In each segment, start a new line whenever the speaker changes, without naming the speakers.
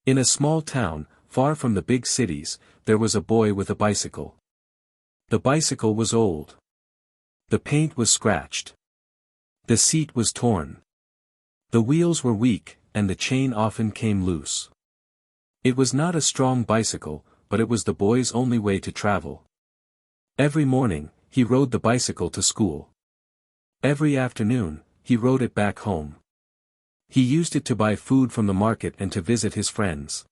In a small town, far from the big cities, there was a boy with a bicycle. The bicycle was old. The paint was scratched. The seat was torn. The wheels were weak, and the chain often came loose. It was not a strong bicycle, but it was the boy's only way to travel. Every morning, he rode the bicycle to school. Every afternoon, he rode it back home. He used it to buy food from the market and to visit his friends.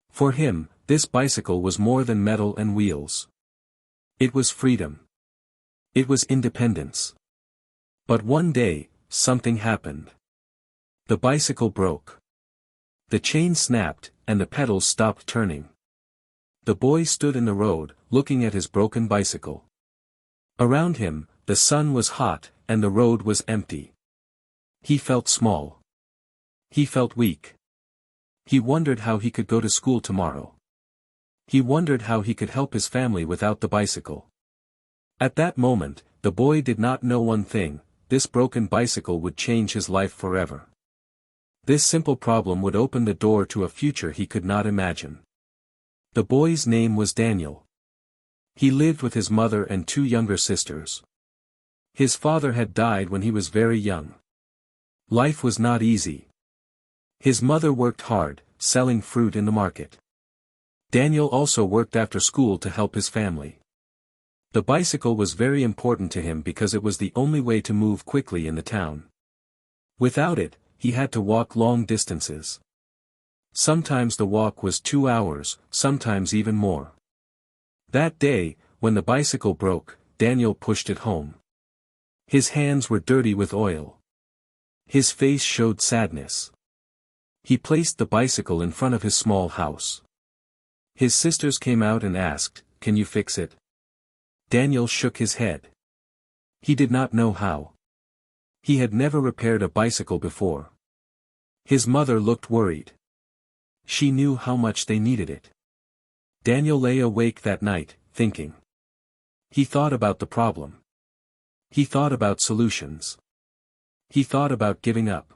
For him, this bicycle was more than metal and wheels. It was freedom. It was independence. But one day, something happened. The bicycle broke. The chain snapped, and the pedals stopped turning. The boy stood in the road, looking at his broken bicycle. Around him, the sun was hot, and the road was empty. He felt small. He felt weak. He wondered how he could go to school tomorrow. He wondered how he could help his family without the bicycle. At that moment, the boy did not know one thing: this broken bicycle would change his life forever. This simple problem would open the door to a future he could not imagine. The boy's name was Daniel. He lived with his mother and two younger sisters. His father had died when he was very young. Life was not easy. His mother worked hard, selling fruit in the market. Daniel also worked after school to help his family. The bicycle was very important to him because it was the only way to move quickly in the town. Without it, he had to walk long distances. Sometimes the walk was 2 hours, sometimes even more. That day, when the bicycle broke, Daniel pushed it home. His hands were dirty with oil. His face showed sadness. He placed the bicycle in front of his small house. His sisters came out and asked, "Can you fix it?" Daniel shook his head. He did not know how. He had never repaired a bicycle before. His mother looked worried. She knew how much they needed it. Daniel lay awake that night, thinking. He thought about the problem. He thought about solutions. He thought about giving up.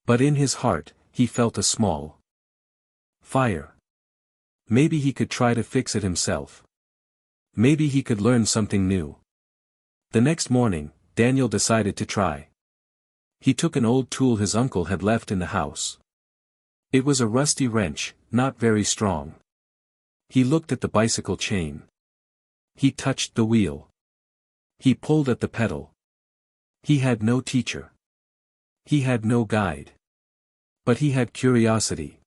But in his heart, he felt a small fire. Maybe he could try to fix it himself. Maybe he could learn something new. The next morning, Daniel decided to try. He took an old tool his uncle had left in the house. It was a rusty wrench, not very strong. He looked at the bicycle chain. He touched the wheel. He pulled at the pedal. He had no teacher. He had no guide. But he had curiosity.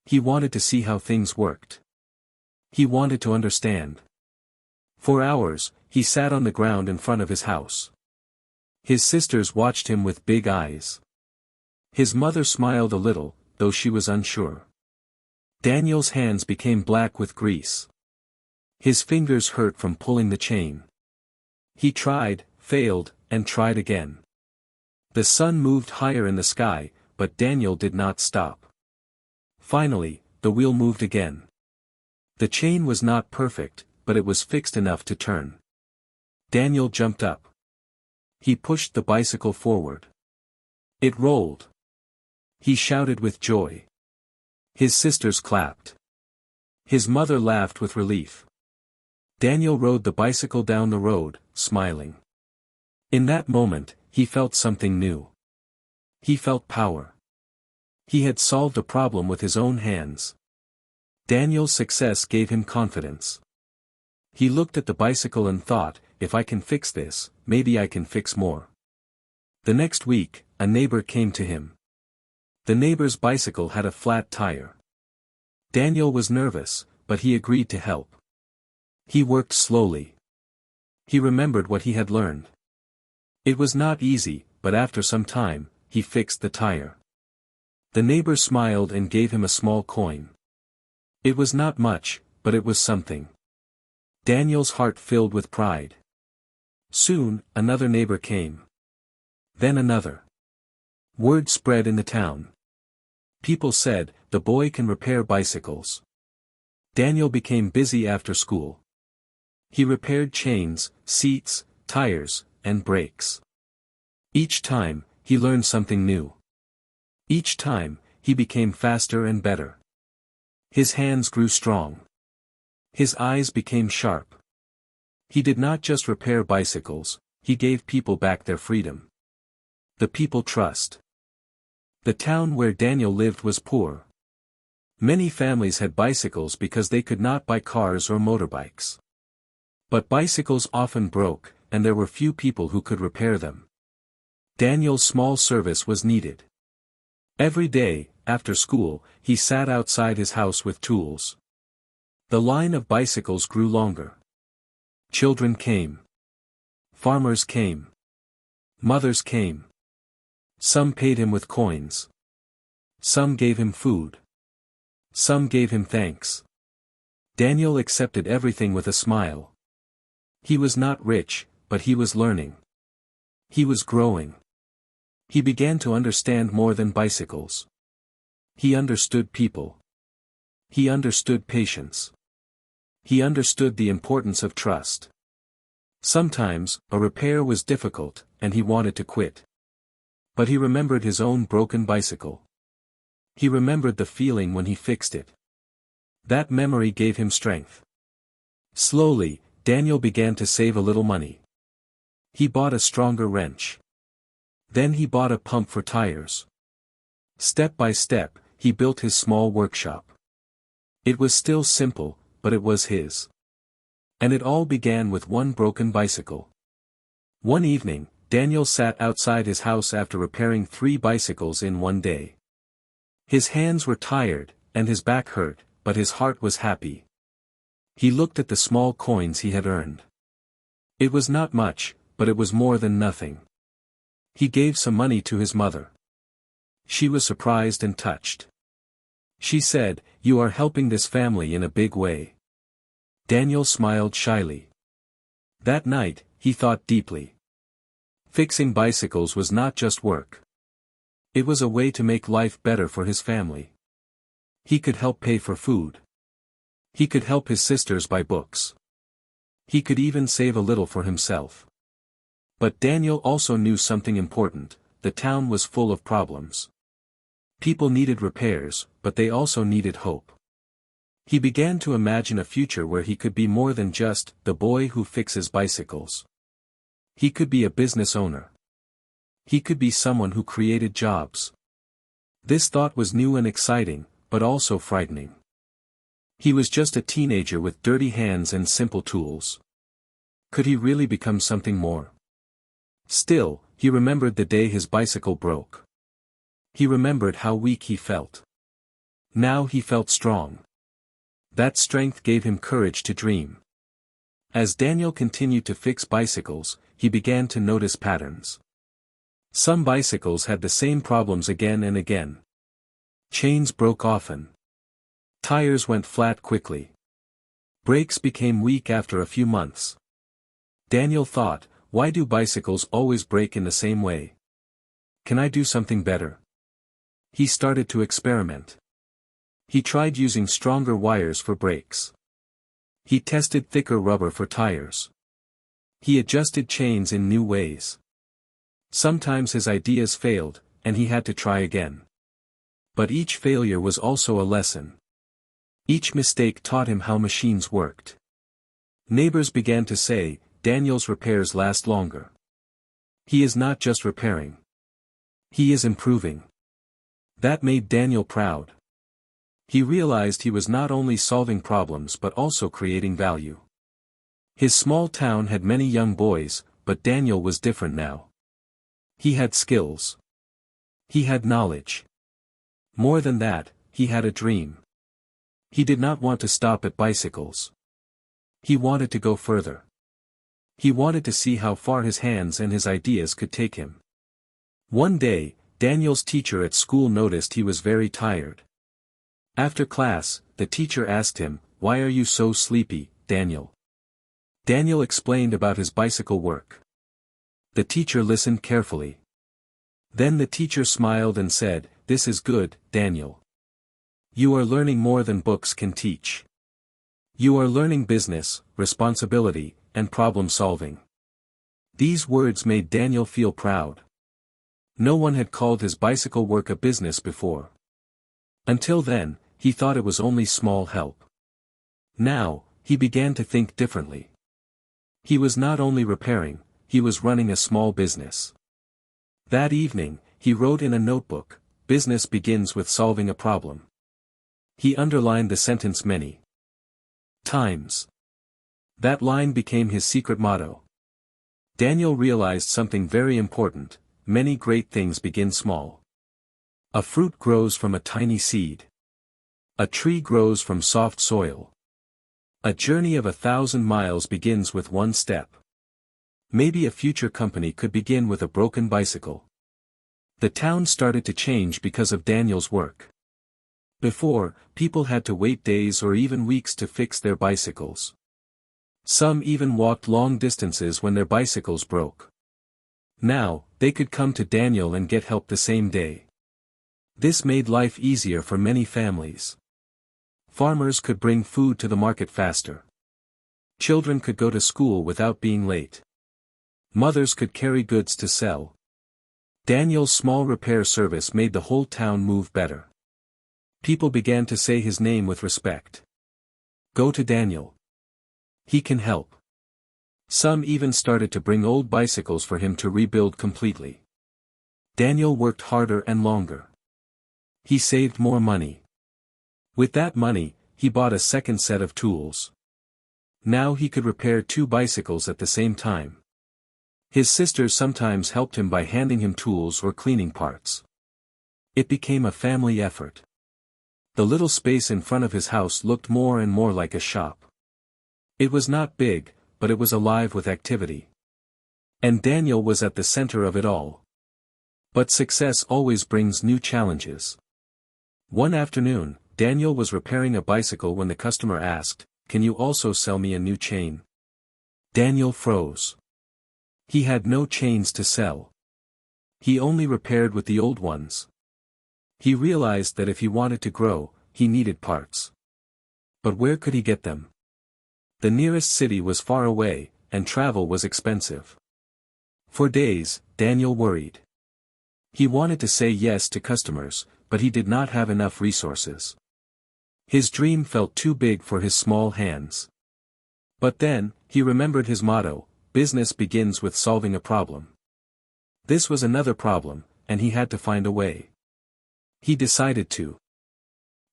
He wanted to see how things worked. He wanted to understand. For hours, he sat on the ground in front of his house. His sisters watched him with big eyes. His mother smiled a little, though she was unsure. Daniel's hands became black with grease. His fingers hurt from pulling the chain. He tried, failed, and tried again. The sun moved higher in the sky, but Daniel did not stop. Finally, the wheel moved again. The chain was not perfect, but it was fixed enough to turn. Daniel jumped up. He pushed the bicycle forward. It rolled. He shouted with joy. His sisters clapped. His mother laughed with relief. Daniel rode the bicycle down the road, smiling. In that moment, he felt something new. He felt power. He had solved a problem with his own hands. Daniel's success gave him confidence. He looked at the bicycle and thought, if I can fix this, maybe I can fix more. The next week, a neighbor came to him. The neighbor's bicycle had a flat tire. Daniel was nervous, but he agreed to help. He worked slowly. He remembered what he had learned. It was not easy, but after some time, he fixed the tire. The neighbor smiled and gave him a small coin. It was not much, but it was something. Daniel's heart filled with pride. Soon, another neighbor came. Then another. Word spread in the town. People said, the boy can repair bicycles. Daniel became busy after school. He repaired chains, seats, tires, and brakes. Each time, he learned something new. Each time, he became faster and better. His hands grew strong. His eyes became sharp. He did not just repair bicycles, he gave people back their freedom. The people trust. The town where Daniel lived was poor. Many families had bicycles because they could not buy cars or motorbikes. But bicycles often broke, and there were few people who could repair them. Daniel's small service was needed. Every day, after school, he sat outside his house with tools. The line of bicycles grew longer. Children came. Farmers came. Mothers came. Some paid him with coins. Some gave him food. Some gave him thanks. Daniel accepted everything with a smile. He was not rich, but he was learning. He was growing. He began to understand more than bicycles. He understood people. He understood patience. He understood the importance of trust. Sometimes, a repair was difficult, and he wanted to quit. But he remembered his own broken bicycle. He remembered the feeling when he fixed it. That memory gave him strength. Slowly, Daniel began to save a little money. He bought a stronger wrench. Then he bought a pump for tires. Step by step, he built his small workshop. It was still simple, but it was his. And it all began with one broken bicycle. One evening, Daniel sat outside his house after repairing 3 bicycles in one day. His hands were tired, and his back hurt, but his heart was happy. He looked at the small coins he had earned. It was not much, but it was more than nothing. He gave some money to his mother. She was surprised and touched. She said, "You are helping this family in a big way." Daniel smiled shyly. That night, he thought deeply. Fixing bicycles was not just work. It was a way to make life better for his family. He could help pay for food. He could help his sisters buy books. He could even save a little for himself. But Daniel also knew something important: the town was full of problems. People needed repairs, but they also needed hope. He began to imagine a future where he could be more than just the boy who fixes bicycles. He could be a business owner. He could be someone who created jobs. This thought was new and exciting, but also frightening. He was just a teenager with dirty hands and simple tools. Could he really become something more? Still, he remembered the day his bicycle broke. He remembered how weak he felt. Now he felt strong. That strength gave him courage to dream. As Daniel continued to fix bicycles, he began to notice patterns. Some bicycles had the same problems again and again. Chains broke often. Tires went flat quickly. Brakes became weak after a few months. Daniel thought, why do bicycles always break in the same way? Can I do something better? He started to experiment. He tried using stronger wires for brakes. He tested thicker rubber for tires. He adjusted chains in new ways. Sometimes his ideas failed, and he had to try again. But each failure was also a lesson. Each mistake taught him how machines worked. Neighbors began to say, "Daniel's repairs last longer. He is not just repairing. He is improving." That made Daniel proud. He realized he was not only solving problems but also creating value. His small town had many young boys, but Daniel was different now. He had skills. He had knowledge. More than that, he had a dream. He did not want to stop at bicycles. He wanted to go further. He wanted to see how far his hands and his ideas could take him. One day, Daniel's teacher at school noticed he was very tired. After class, the teacher asked him, "Why are you so sleepy, Daniel?" Daniel explained about his bicycle work. The teacher listened carefully. Then the teacher smiled and said, "This is good, Daniel. You are learning more than books can teach. You are learning business, responsibility, and problem solving." These words made Daniel feel proud. No one had called his bicycle work a business before. Until then, he thought it was only small help. Now, he began to think differently. He was not only repairing, he was running a small business. That evening, he wrote in a notebook, "Business begins with solving a problem." He underlined the sentence many times. That line became his secret motto. Daniel realized something very important: many great things begin small. A fruit grows from a tiny seed. A tree grows from soft soil. A journey of 1,000 miles begins with one step. Maybe a future company could begin with a broken bicycle. The town started to change because of Daniel's work. Before, people had to wait days or even weeks to fix their bicycles. Some even walked long distances when their bicycles broke. Now, they could come to Daniel and get help the same day. This made life easier for many families. Farmers could bring food to the market faster. Children could go to school without being late. Mothers could carry goods to sell. Daniel's small repair service made the whole town move better. People began to say his name with respect. Go to Daniel. He can help. Some even started to bring old bicycles for him to rebuild completely. Daniel worked harder and longer. He saved more money. With that money, he bought a second set of tools. Now he could repair 2 bicycles at the same time. His sisters sometimes helped him by handing him tools or cleaning parts. It became a family effort. The little space in front of his house looked more and more like a shop. It was not big, but it was alive with activity. And Daniel was at the center of it all. But success always brings new challenges. One afternoon, Daniel was repairing a bicycle when the customer asked, "Can you also sell me a new chain?" Daniel froze. He had no chains to sell. He only repaired with the old ones. He realized that if he wanted to grow, he needed parts. But where could he get them? The nearest city was far away, and travel was expensive. For days, Daniel worried. He wanted to say yes to customers, but he did not have enough resources. His dream felt too big for his small hands. But then, he remembered his motto: business begins with solving a problem. This was another problem, and he had to find a way. He decided to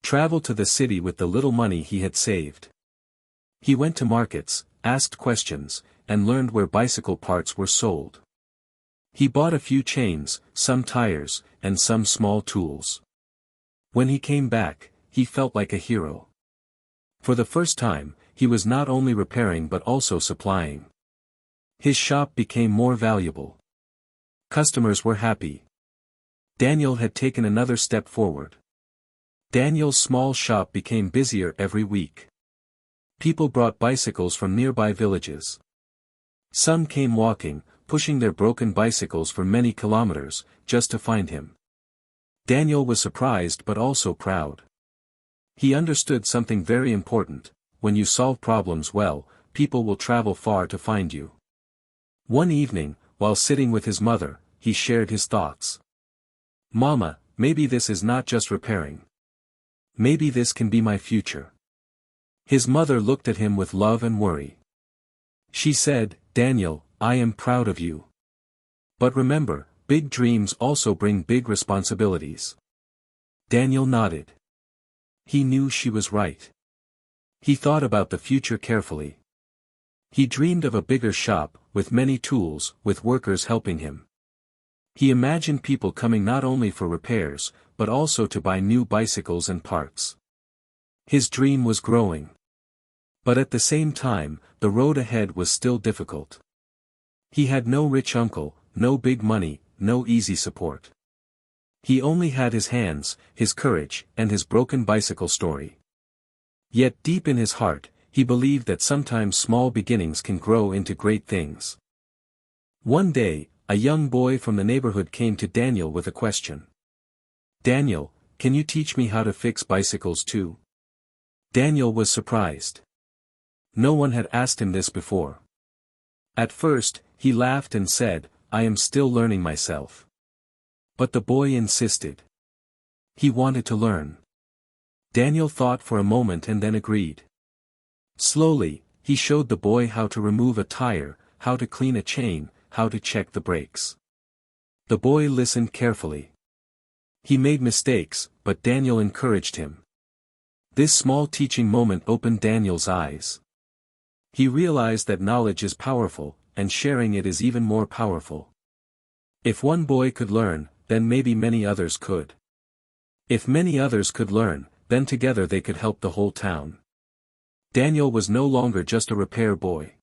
travel to the city with the little money he had saved. He went to markets, asked questions, and learned where bicycle parts were sold. He bought a few chains, some tires, and some small tools. When he came back, he felt like a hero. For the first time, he was not only repairing but also supplying. His shop became more valuable. Customers were happy. Daniel had taken another step forward. Daniel's small shop became busier every week. People brought bicycles from nearby villages. Some came walking, pushing their broken bicycles for many kilometers, just to find him. Daniel was surprised but also proud. He understood something very important: when you solve problems well, people will travel far to find you. One evening, while sitting with his mother, he shared his thoughts. "Mama, maybe this is not just repairing. Maybe this can be my future." His mother looked at him with love and worry. She said, "Daniel, I am proud of you. But remember, big dreams also bring big responsibilities." Daniel nodded. He knew she was right. He thought about the future carefully. He dreamed of a bigger shop, with many tools, with workers helping him. He imagined people coming not only for repairs, but also to buy new bicycles and parts. His dream was growing. But at the same time, the road ahead was still difficult. He had no rich uncle, no big money, no easy support. He only had his hands, his courage, and his broken bicycle story. Yet deep in his heart, he believed that sometimes small beginnings can grow into great things. One day, a young boy from the neighborhood came to Daniel with a question. "Daniel, can you teach me how to fix bicycles too?" Daniel was surprised. No one had asked him this before. At first, he laughed and said, "I am still learning myself." But the boy insisted. He wanted to learn. Daniel thought for a moment and then agreed. Slowly, he showed the boy how to remove a tire, how to clean a chain, how to check the brakes. The boy listened carefully. He made mistakes, but Daniel encouraged him. This small teaching moment opened Daniel's eyes. He realized that knowledge is powerful, and sharing it is even more powerful. If one boy could learn, then maybe many others could. If many others could learn, then together they could help the whole town. Daniel was no longer just a repair boy.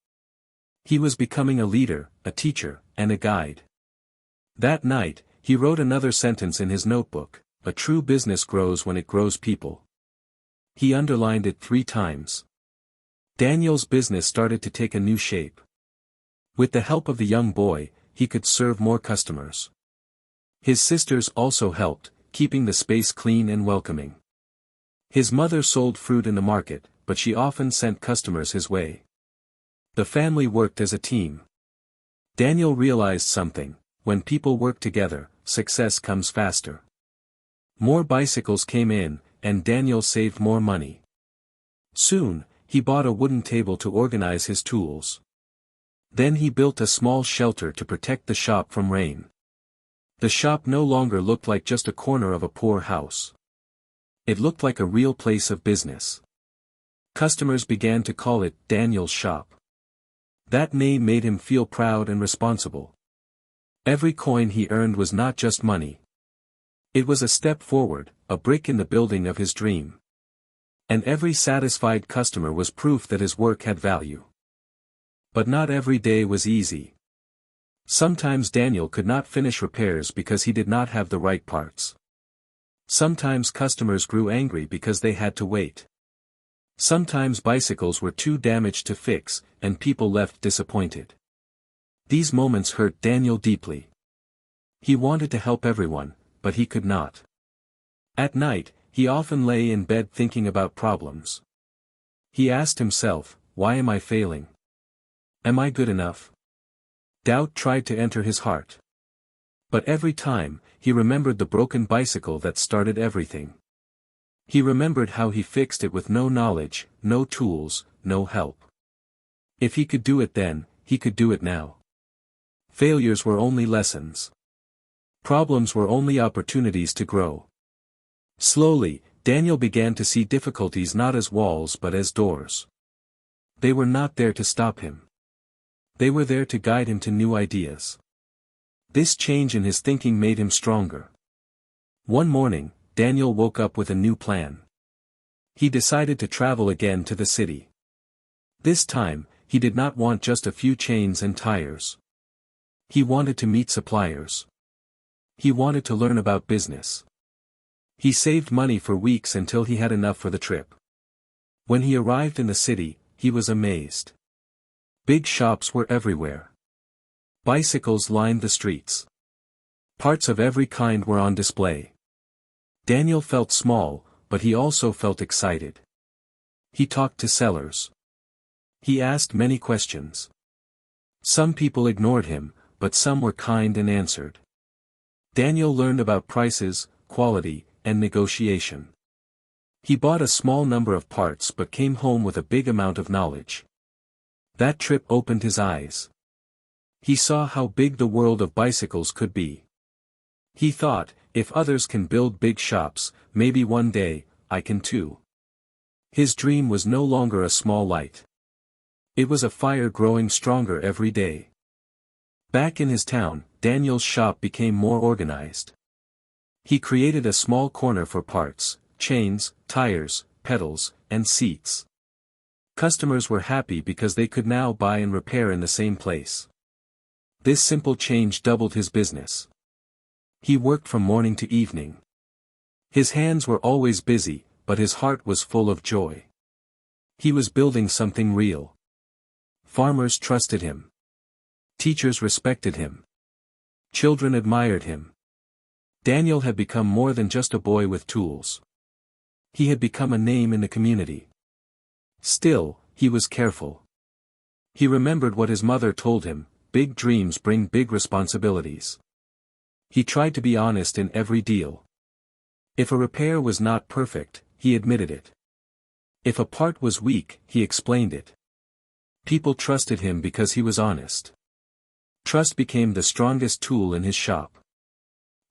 He was becoming a leader, a teacher, and a guide. That night, he wrote another sentence in his notebook: a true business grows when it grows people. He underlined it 3 times. Daniel's business started to take a new shape. With the help of the young boy, he could serve more customers. His sisters also helped, keeping the space clean and welcoming. His mother sold fruit in the market, but she often sent customers his way. The family worked as a team. Daniel realized something: when people work together, success comes faster. More bicycles came in, and Daniel saved more money. Soon, he bought a wooden table to organize his tools. Then he built a small shelter to protect the shop from rain. The shop no longer looked like just a corner of a poor house. It looked like a real place of business. Customers began to call it Daniel's shop. That name made him feel proud and responsible. Every coin he earned was not just money. It was a step forward, a brick in the building of his dream. And every satisfied customer was proof that his work had value. But not every day was easy. Sometimes Daniel could not finish repairs because he did not have the right parts. Sometimes customers grew angry because they had to wait. Sometimes bicycles were too damaged to fix, and people left disappointed. These moments hurt Daniel deeply. He wanted to help everyone, but he could not. At night, he often lay in bed thinking about problems. He asked himself, why am I failing? Am I good enough? Doubt tried to enter his heart. But every time, he remembered the broken bicycle that started everything. He remembered how he fixed it with no knowledge, no tools, no help. If he could do it then, he could do it now. Failures were only lessons. Problems were only opportunities to grow. Slowly, Daniel began to see difficulties not as walls but as doors. They were not there to stop him. They were there to guide him to new ideas. This change in his thinking made him stronger. One morning, Daniel woke up with a new plan. He decided to travel again to the city. This time, he did not want just a few chains and tires. He wanted to meet suppliers. He wanted to learn about business. He saved money for weeks until he had enough for the trip. When he arrived in the city, he was amazed. Big shops were everywhere. Bicycles lined the streets. Parts of every kind were on display. Daniel felt small, but he also felt excited. He talked to sellers. He asked many questions. Some people ignored him, but some were kind and answered. Daniel learned about prices, quality, and negotiation. He bought a small number of parts but came home with a big amount of knowledge. That trip opened his eyes. He saw how big the world of bicycles could be. He thought, if others can build big shops, maybe one day, I can too. His dream was no longer a small light. It was a fire growing stronger every day. Back in his town, Daniel's shop became more organized. He created a small corner for parts, chains, tires, pedals, and seats. Customers were happy because they could now buy and repair in the same place. This simple change doubled his business. He worked from morning to evening. His hands were always busy, but his heart was full of joy. He was building something real. Farmers trusted him. Teachers respected him. Children admired him. Daniel had become more than just a boy with tools. He had become a name in the community. Still, he was careful. He remembered what his mother told him, big dreams bring big responsibilities. He tried to be honest in every deal. If a repair was not perfect, he admitted it. If a part was weak, he explained it. People trusted him because he was honest. Trust became the strongest tool in his shop.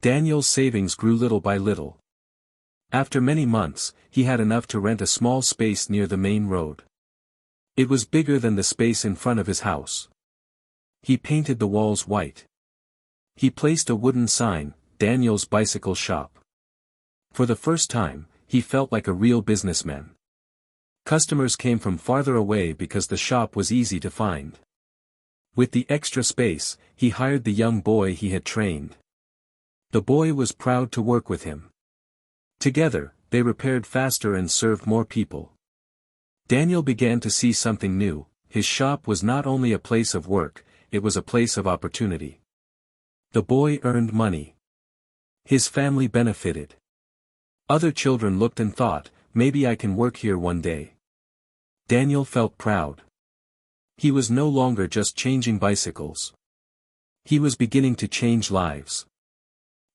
Daniel's savings grew little by little. After many months, he had enough to rent a small space near the main road. It was bigger than the space in front of his house. He painted the walls white. He placed a wooden sign, "Daniel's Bicycle Shop." For the first time, he felt like a real businessman. Customers came from farther away because the shop was easy to find. With the extra space, he hired the young boy he had trained. The boy was proud to work with him. Together, they repaired faster and served more people. Daniel began to see something new. His shop was not only a place of work, it was a place of opportunity. The boy earned money. His family benefited. Other children looked and thought, maybe I can work here one day. Daniel felt proud. He was no longer just changing bicycles. He was beginning to change lives.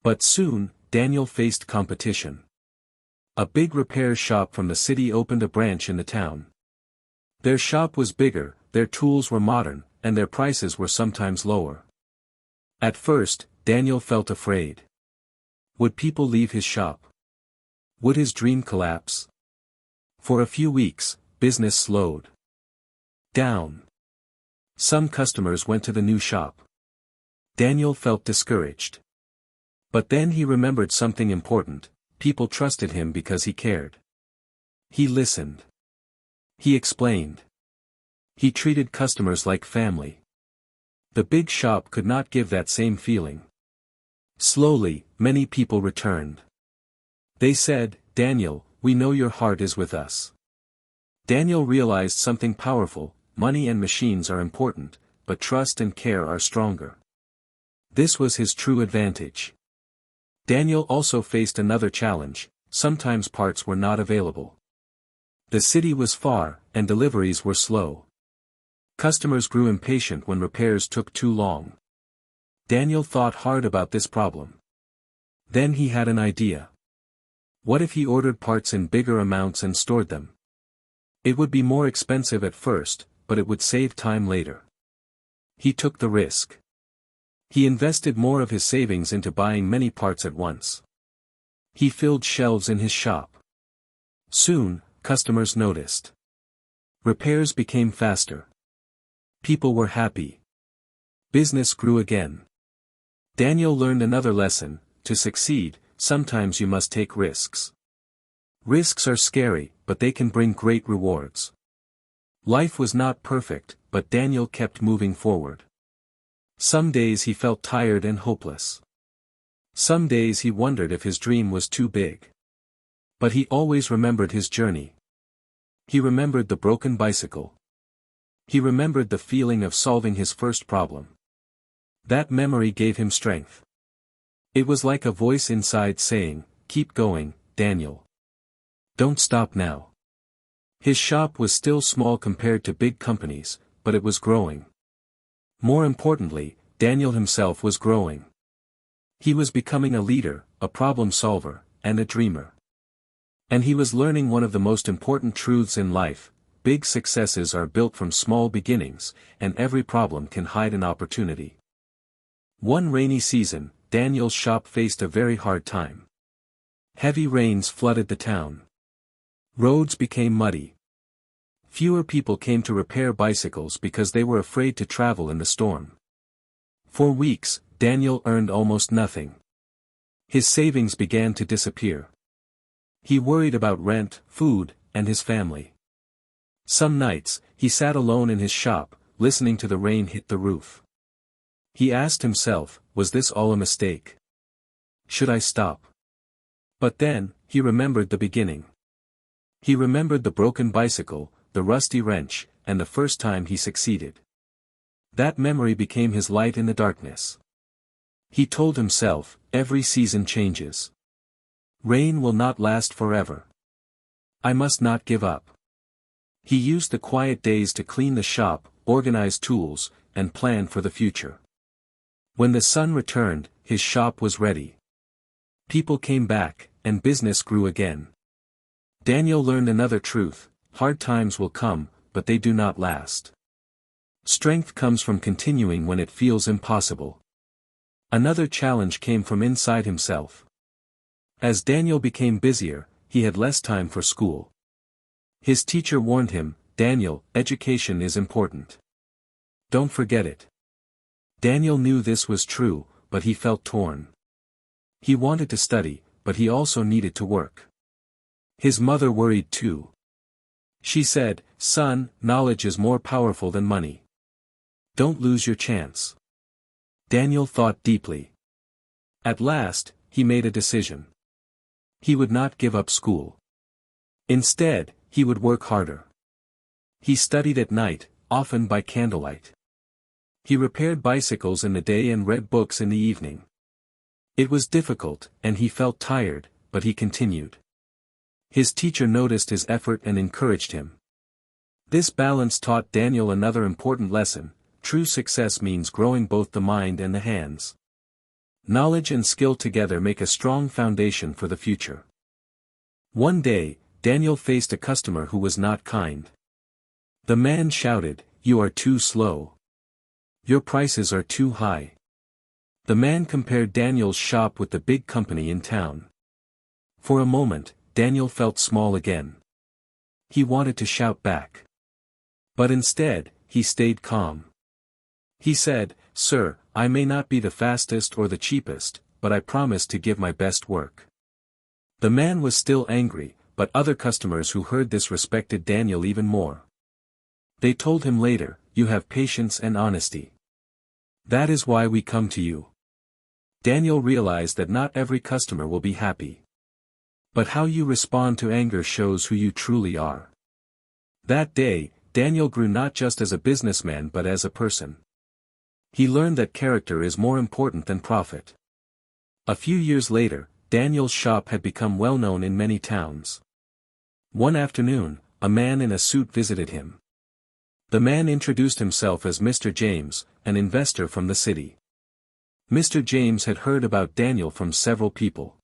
But soon, Daniel faced competition. A big repair shop from the city opened a branch in the town. Their shop was bigger, their tools were modern, and their prices were sometimes lower. At first, Daniel felt afraid. Would people leave his shop? Would his dream collapse? For a few weeks, business slowed down. Some customers went to the new shop. Daniel felt discouraged. But then he remembered something important: people trusted him because he cared. He listened. He explained. He treated customers like family. The big shop could not give that same feeling. Slowly, many people returned. They said, "Daniel, we know your heart is with us." Daniel realized something powerful: money and machines are important, but trust and care are stronger. This was his true advantage. Daniel also faced another challenge: sometimes parts were not available. The city was far, and deliveries were slow. Customers grew impatient when repairs took too long. Daniel thought hard about this problem. Then he had an idea. What if he ordered parts in bigger amounts and stored them? It would be more expensive at first, but it would save time later. He took the risk. He invested more of his savings into buying many parts at once. He filled shelves in his shop. Soon, customers noticed. Repairs became faster. People were happy. Business grew again. Daniel learned another lesson: to succeed, sometimes you must take risks. Risks are scary, but they can bring great rewards. Life was not perfect, but Daniel kept moving forward. Some days he felt tired and hopeless. Some days he wondered if his dream was too big. But he always remembered his journey. He remembered the broken bicycle. He remembered the feeling of solving his first problem. That memory gave him strength. It was like a voice inside saying, "Keep going, Daniel. Don't stop now." His shop was still small compared to big companies, but it was growing. More importantly, Daniel himself was growing. He was becoming a leader, a problem solver, and a dreamer. And he was learning one of the most important truths in life: big successes are built from small beginnings, and every problem can hide an opportunity. One rainy season, Daniel's shop faced a very hard time. Heavy rains flooded the town. Roads became muddy. Fewer people came to repair bicycles because they were afraid to travel in the storm. For weeks, Daniel earned almost nothing. His savings began to disappear. He worried about rent, food, and his family. Some nights, he sat alone in his shop, listening to the rain hit the roof. He asked himself, was this all a mistake? Should I stop? But then, he remembered the beginning. He remembered the broken bicycle, the rusty wrench, and the first time he succeeded. That memory became his light in the darkness. He told himself, every season changes. Rain will not last forever. I must not give up. He used the quiet days to clean the shop, organize tools, and plan for the future. When the sun returned, his shop was ready. People came back, and business grew again. Daniel learned another truth: hard times will come, but they do not last. Strength comes from continuing when it feels impossible. Another challenge came from inside himself. As Daniel became busier, he had less time for school. His teacher warned him, "Daniel, education is important. Don't forget it." Daniel knew this was true, but he felt torn. He wanted to study, but he also needed to work. His mother worried too. She said, "Son, knowledge is more powerful than money. Don't lose your chance." Daniel thought deeply. At last, he made a decision. He would not give up school. Instead, he would work harder. He studied at night, often by candlelight. He repaired bicycles in the day and read books in the evening. It was difficult, and he felt tired, but he continued. His teacher noticed his effort and encouraged him. This balance taught Daniel another important lesson: true success means growing both the mind and the hands. Knowledge and skill together make a strong foundation for the future. One day, Daniel faced a customer who was not kind. The man shouted, "You are too slow. Your prices are too high." The man compared Daniel's shop with the big company in town. For a moment, Daniel felt small again. He wanted to shout back. But instead, he stayed calm. He said, "Sir, I may not be the fastest or the cheapest, but I promise to give my best work." The man was still angry, but other customers who heard this respected Daniel even more. They told him later, "You have patience and honesty. That is why we come to you." Daniel realized that not every customer will be happy. But how you respond to anger shows who you truly are. That day, Daniel grew not just as a businessman but as a person. He learned that character is more important than profit. A few years later, Daniel's shop had become well known in many towns. One afternoon, a man in a suit visited him. The man introduced himself as Mr. James, an investor from the city. Mr. James had heard about Daniel from several people.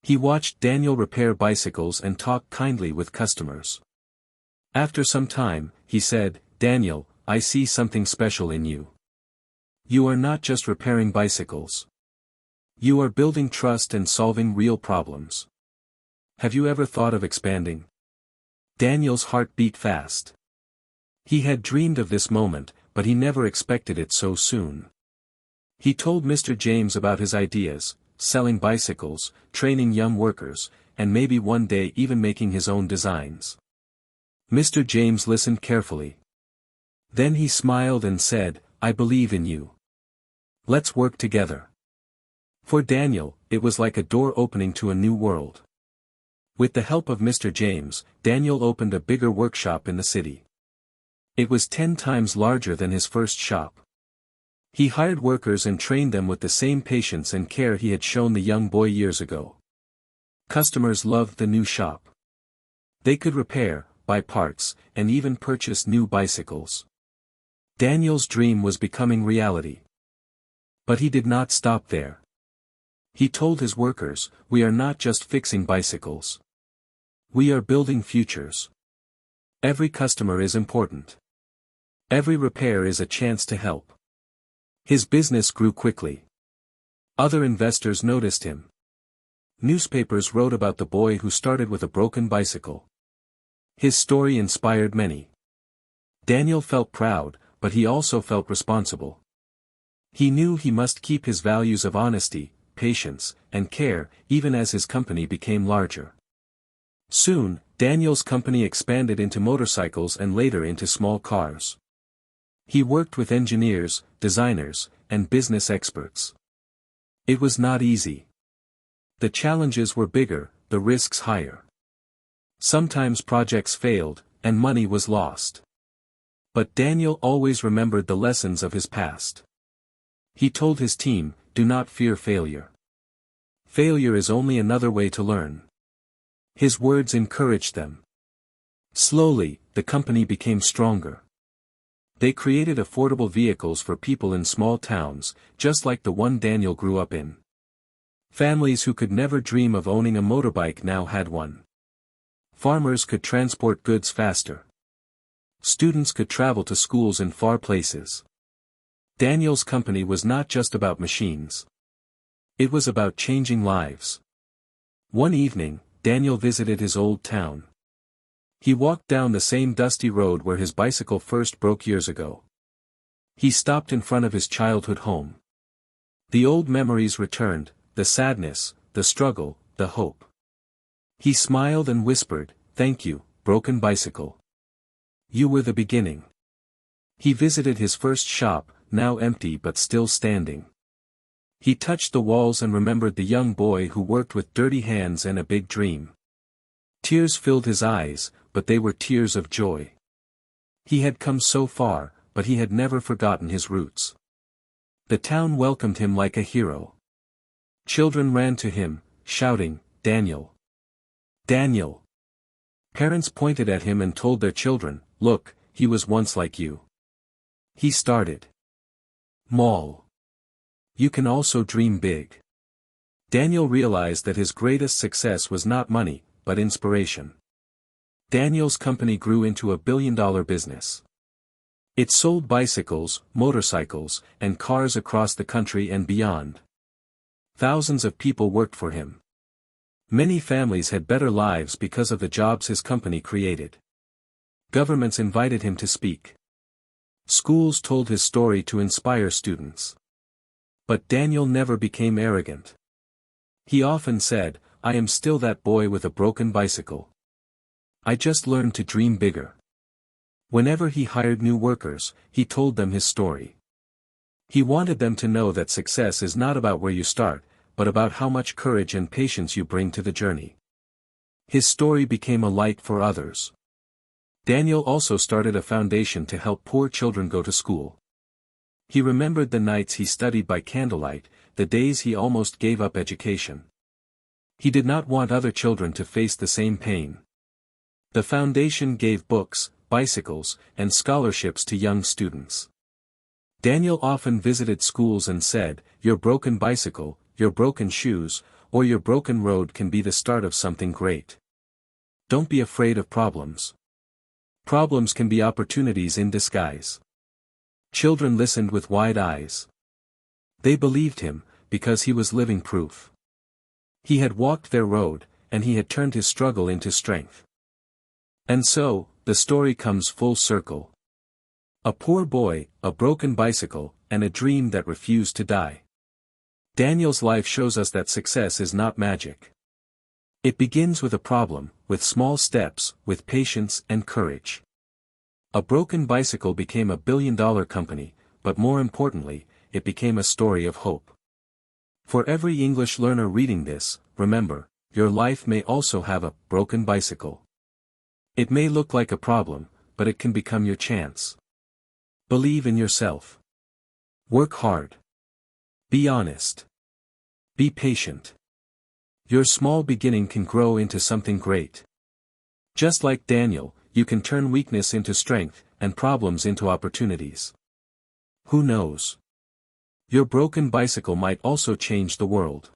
He watched Daniel repair bicycles and talk kindly with customers. After some time, he said, "Daniel, I see something special in you. You are not just repairing bicycles. You are building trust and solving real problems. Have you ever thought of expanding?" Daniel's heart beat fast. He had dreamed of this moment, but he never expected it so soon. He told Mr. James about his ideas: selling bicycles, training young workers, and maybe one day even making his own designs. Mr. James listened carefully. Then he smiled and said, "I believe in you. Let's work together." For Daniel, it was like a door opening to a new world. With the help of Mr. James, Daniel opened a bigger workshop in the city. It was 10 times larger than his first shop. He hired workers and trained them with the same patience and care he had shown the young boy years ago. Customers loved the new shop. They could repair, buy parts, and even purchase new bicycles. Daniel's dream was becoming reality. But he did not stop there. He told his workers, "We are not just fixing bicycles. We are building futures. Every customer is important. Every repair is a chance to help." His business grew quickly. Other investors noticed him. Newspapers wrote about the boy who started with a broken bicycle. His story inspired many. Daniel felt proud, but he also felt responsible. He knew he must keep his values of honesty, patience, and care, even as his company became larger. Soon, Daniel's company expanded into motorcycles and later into small cars. He worked with engineers, designers, and business experts. It was not easy. The challenges were bigger, the risks higher. Sometimes projects failed, and money was lost. But Daniel always remembered the lessons of his past. He told his team, "Do not fear failure. Failure is only another way to learn." His words encouraged them. Slowly, the company became stronger. They created affordable vehicles for people in small towns, just like the one Daniel grew up in. Families who could never dream of owning a motorbike now had one. Farmers could transport goods faster. Students could travel to schools in far places. Daniel's company was not just about machines. It was about changing lives. One evening, Daniel visited his old town. He walked down the same dusty road where his bicycle first broke years ago. He stopped in front of his childhood home. The old memories returned, the sadness, the struggle, the hope. He smiled and whispered, "Thank you, broken bicycle. You were the beginning." He visited his first shop, now empty but still standing. He touched the walls and remembered the young boy who worked with dirty hands and a big dream. Tears filled his eyes, but they were tears of joy. He had come so far, but he had never forgotten his roots. The town welcomed him like a hero. Children ran to him, shouting, "Daniel! Daniel!" Parents pointed at him and told their children, "Look, he was once like you." He started. Small. You can also dream big. Daniel realized that his greatest success was not money, but inspiration. Daniel's company grew into a billion-dollar business. It sold bicycles, motorcycles, and cars across the country and beyond. Thousands of people worked for him. Many families had better lives because of the jobs his company created. Governments invited him to speak. Schools told his story to inspire students. But Daniel never became arrogant. He often said, "I am still that boy with a broken bicycle. I just learned to dream bigger." Whenever he hired new workers, he told them his story. He wanted them to know that success is not about where you start, but about how much courage and patience you bring to the journey. His story became a light for others. Daniel also started a foundation to help poor children go to school. He remembered the nights he studied by candlelight, the days he almost gave up education. He did not want other children to face the same pain. The foundation gave books, bicycles, and scholarships to young students. Daniel often visited schools and said, "Your broken bicycle, your broken shoes, or your broken road can be the start of something great. Don't be afraid of problems. Problems can be opportunities in disguise." Children listened with wide eyes. They believed him, because he was living proof. He had walked their road, and he had turned his struggle into strength. And so, the story comes full circle. A poor boy, a broken bicycle, and a dream that refused to die. Daniel's life shows us that success is not magic. It begins with a problem, with small steps, with patience and courage. A broken bicycle became a billion-dollar company, but more importantly, it became a story of hope. For every English learner reading this, remember, your life may also have a broken bicycle. It may look like a problem, but it can become your chance. Believe in yourself. Work hard. Be honest. Be patient. Your small beginning can grow into something great. Just like Daniel, you can turn weakness into strength, and problems into opportunities. Who knows? Your broken bicycle might also change the world.